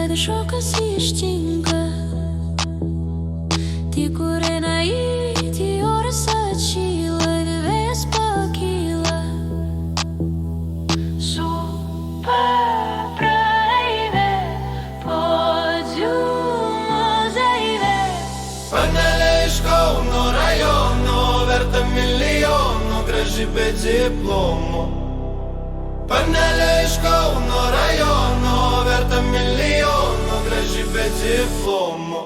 veido šokas ištinka. Tie, kur eina į oras atšyla ir vėjas pakyla. Superpraeivė, podiumo daivė. Panelė iš Kauno rajono, verta milijono, graži be diplomo. Panelė iš Kauno rajono, verta milijono, graži be diplomo.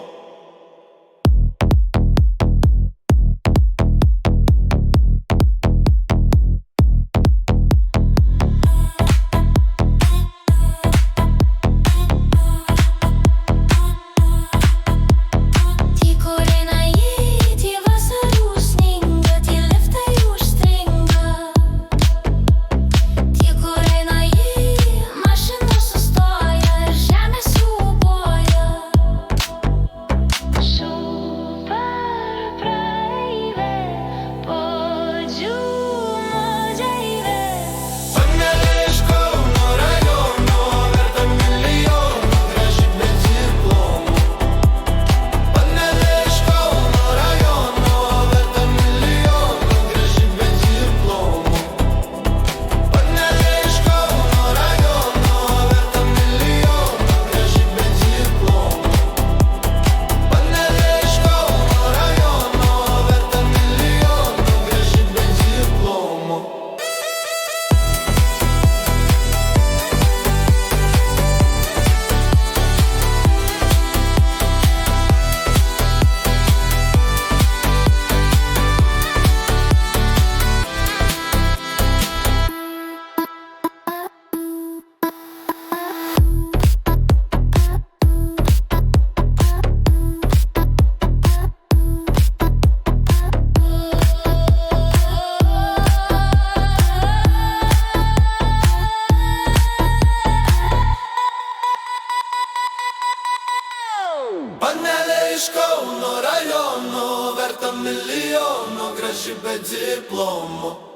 Panelė iš Kauno rajono, verta milijono, graži be diplomo.